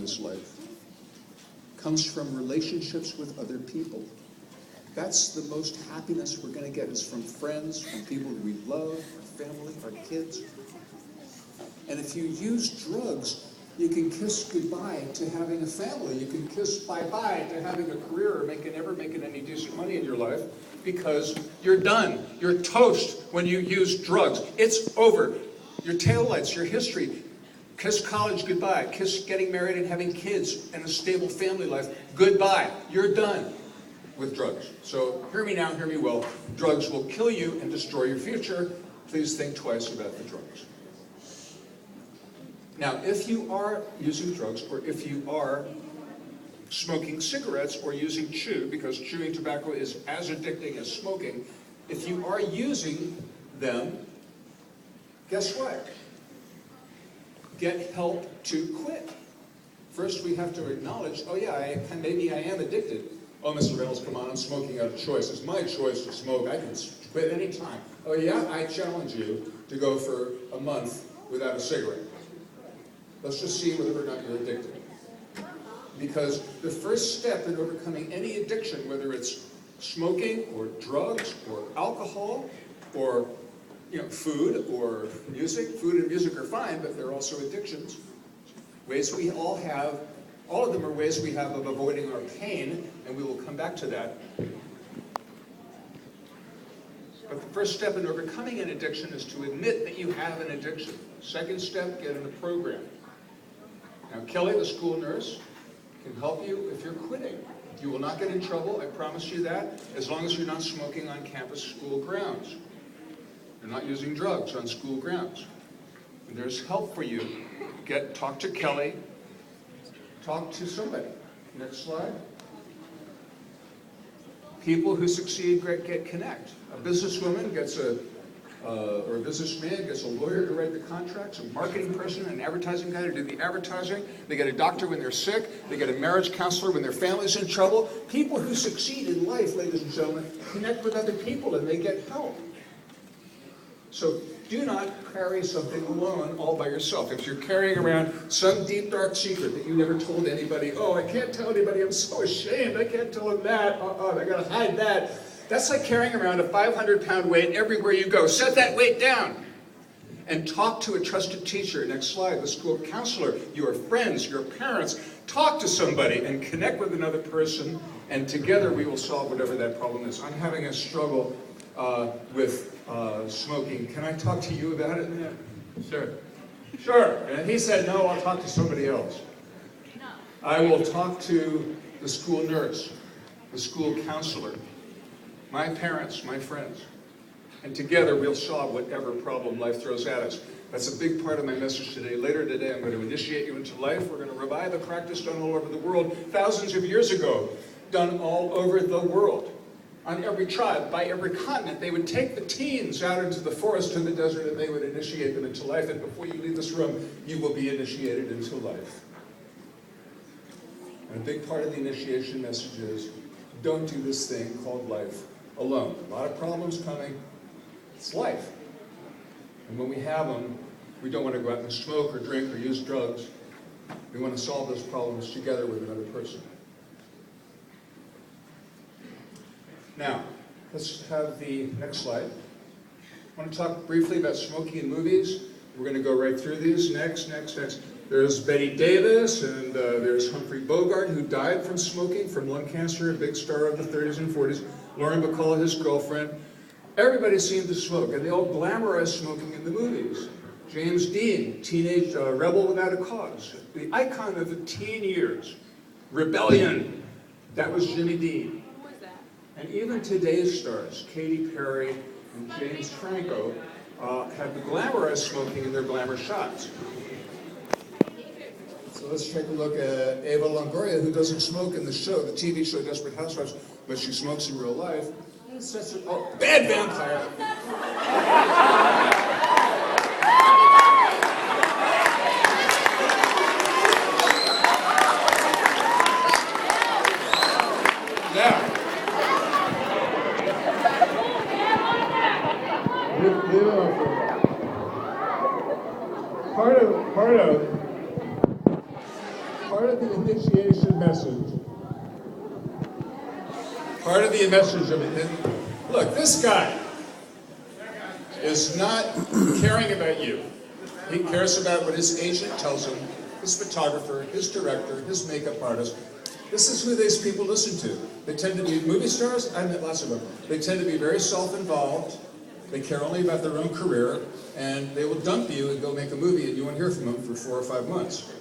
this life comes from relationships with other people. That's the most happiness we're going to get, is from friends, from people we love, our family, our kids. And if you use drugs, you can kiss goodbye to having a family. You can kiss bye-bye to having a career or never making any decent money in your life, because you're done. You're toast when you use drugs. It's over. Your taillights, your history. Kiss college goodbye. Kiss getting married and having kids and a stable family life goodbye. You're done with drugs. So hear me now, hear me well. Drugs will kill you and destroy your future. Please think twice about the drugs. Now, if you are using drugs, or if you are smoking cigarettes or using chew, because chewing tobacco is as addicting as smoking, if you are using them, guess what? Get help to quit. First, we have to acknowledge, oh yeah, maybe I am addicted. Oh, Mr. Reynolds, come on, I'm smoking out of choice. It's my choice to smoke. I can quit any time. Oh yeah, I challenge you to go for a month without a cigarette. Let's just see whether or not you're addicted. Because the first step in overcoming any addiction, whether it's smoking or drugs or alcohol or food or music. Food and music are fine, but they're also addictions. Ways we all have, all of them are ways we have of avoiding our pain, and we will come back to that. But the first step in overcoming an addiction is to admit that you have an addiction. Second step, get in a program. Now, Kelly, the school nurse, can help you if you're quitting. You will not get in trouble, I promise you that, as long as you're not smoking on campus school grounds. You're not using drugs on school grounds. And there's help for you. Talk to Kelly. Talk to somebody. Next slide. People who succeed get connect. A businesswoman gets or a businessman gets a lawyer to write the contracts, a marketing person, an advertising guy to do the advertising. They get a doctor when they're sick. They get a marriage counselor when their family's in trouble. People who succeed in life, ladies and gentlemen, connect with other people and they get help. So do not carry something alone all by yourself. If you're carrying around some deep, dark secret that you never told anybody, oh, I can't tell anybody, I'm so ashamed, I can't tell them that, I gotta hide that. That's like carrying around a 500-pound weight everywhere you go. Set that weight down and talk to a trusted teacher. Next slide, the school counselor, your friends, your parents. Talk to somebody and connect with another person, and together we will solve whatever that problem is. I'm having a struggle with smoking. Can I talk to you about it? Sure. Sure. And he said, no, I'll talk to somebody else. No. I will talk to the school nurse, the school counselor, my parents, my friends. And together we'll solve whatever problem life throws at us. That's a big part of my message today. Later today, I'm going to initiate you into life. We're going to revive a practice done all over the world, thousands of years ago, done all over the world. On every tribe, by every continent, they would take the teens out into the forest and the desert and they would initiate them into life. And before you leave this room, you will be initiated into life. And a big part of the initiation message is, don't do this thing called life alone. A lot of problems coming. It's life. And when we have them, we don't want to go out and smoke or drink or use drugs. We want to solve those problems together with another person. Now, let's have the next slide. I want to talk briefly about smoking in movies. We're going to go right through these. Next. There's Betty Davis, and there's Humphrey Bogart, who died from smoking from lung cancer, a big star of the 30s and 40s. Lauren Bacall, his girlfriend. Everybody seemed to smoke, and they all glamorized smoking in the movies. James Dean, teenage rebel without a cause. The icon of the teen years. Rebellion. That was Jimmy Dean. And even today's stars, Katy Perry and James Franco, have glamorized smoking in their glamour shots. So let's take a look at Eva Longoria, who doesn't smoke in the show, the TV show Desperate Housewives, but she smokes in real life. Oh, bad vampire! Now, Part of the initiation message. Part of the message of it. Look, this guy is not caring about you. He cares about what his agent tells him, his photographer, his director, his makeup artist. This is who these people listen to. They tend to be movie stars. I met lots of them. They tend to be very self-involved. They care only about their own career, and they will dump you and go make a movie, and you won't hear from them for 4 or 5 months.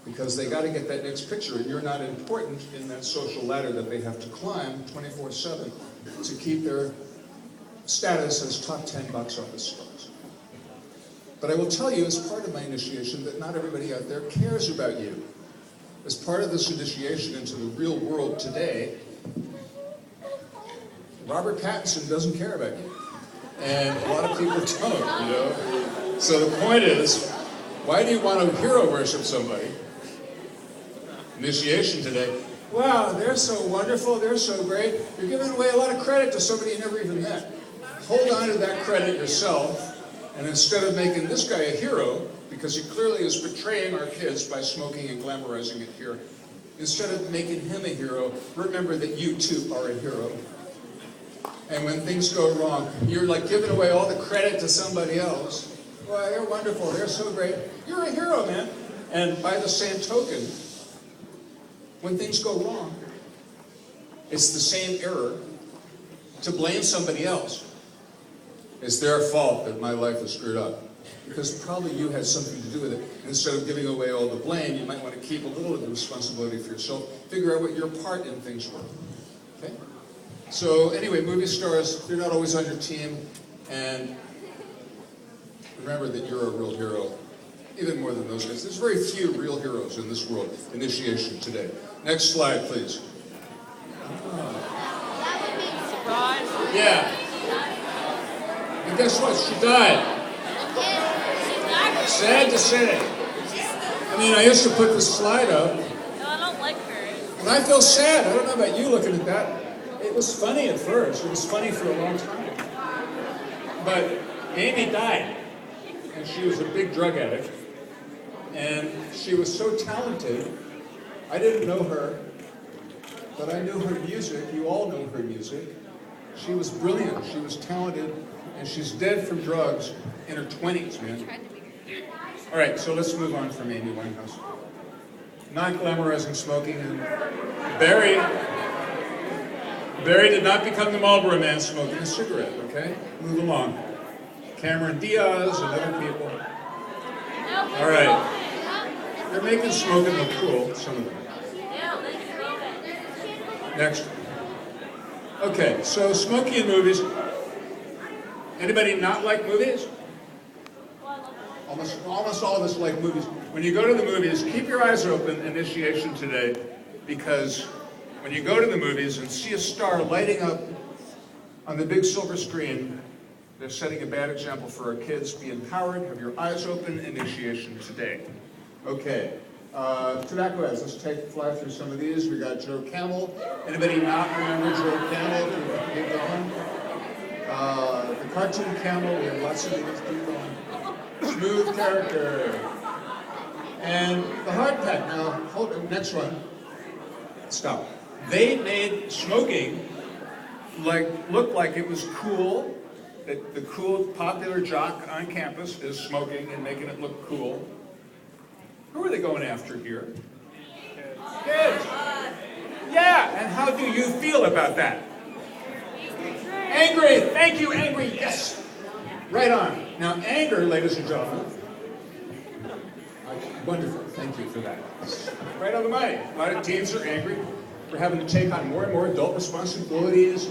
Because they got to get that next picture, and you're not important in that social ladder that they have to climb 24/7 to keep their status as top 10 box office stars. But I will tell you, as part of my initiation, that not everybody out there cares about you. As part of this initiation into the real world today, Robert Pattinson doesn't care about you. And a lot of people don't, you know? So the point is, why do you want to hero worship somebody? Initiation today. Wow, they're so wonderful, they're so great. You're giving away a lot of credit to somebody you never even met. Hold on to that credit yourself, and instead of making this guy a hero, because he clearly is betraying our kids by smoking and glamorizing it here, instead of making him a hero, remember that you too are a hero. And when things go wrong, you're like giving away all the credit to somebody else. Well, they're wonderful, they're so great. You're a hero, man. And by the same token, when things go wrong, it's the same error to blame somebody else. It's their fault that my life is screwed up. Because probably you had something to do with it. Instead of giving away all the blame, you might want to keep a little of the responsibility for yourself. Figure out what your part in things were. Okay? So anyway, movie stars, they're not always on your team. And remember that you're a real hero. Even more than those guys. There's very few real heroes in this world. Initiation today. Next slide, please. That would be a surprise. Yeah. And guess what? She died. Sad to say. I mean, I used to put this slide up. No, I don't like her. And I feel sad. I don't know about you looking at that. It was funny at first. It was funny for a long time. But Amy died. And she was a big drug addict. And she was so talented. I didn't know her. But I knew her music. You all know her music. She was brilliant. She was talented. And she's dead from drugs in her 20s, man. All right, so let's move on from Amy Winehouse. Not glamorizing smoking. And Barry did not become the Marlboro Man smoking a cigarette, okay? Move along. Cameron Diaz and other people. All right. They're making smoking look cool, some of them. Next. Okay, so smoking in movies. Anybody not like movies? Almost all of us like movies. When you go to the movies, keep your eyes open, initiation today, because when you go to the movies and see a star lighting up on the big silver screen, they're setting a bad example for our kids. Be empowered, have your eyes open, initiation today. Okay, tobacco ads. Let's fly through some of these. We got Joe Camel. Anybody not remember Joe Camel? Keep going. The cartoon camel, we have lots of these. Keep going. Smooth character. And the hard pack. Now, hold it. Next one. Stop. They made smoking look like it was cool. That the cool, popular jock on campus is smoking and making it look cool. Who are they going after here? Kids. Yeah. And how do you feel about that? Angry. Thank you, angry. Yes. Right on. Now, anger, ladies and gentlemen. Wonderful. Thank you for that. Right on the money. A lot of teens are angry. We're having to take on more and more adult responsibilities.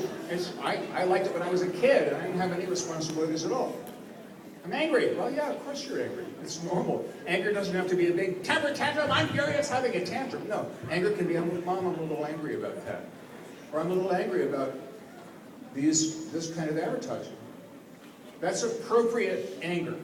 I liked it when I was a kid, and I didn't have any responsibilities at all. I'm angry. Well, yeah, of course you're angry. It's normal. Anger doesn't have to be a big temper tantrum. I'm furious having a tantrum. No. Anger can be, Mom, I'm a little angry about that. Or I'm a little angry about this kind of advertising. That's appropriate anger.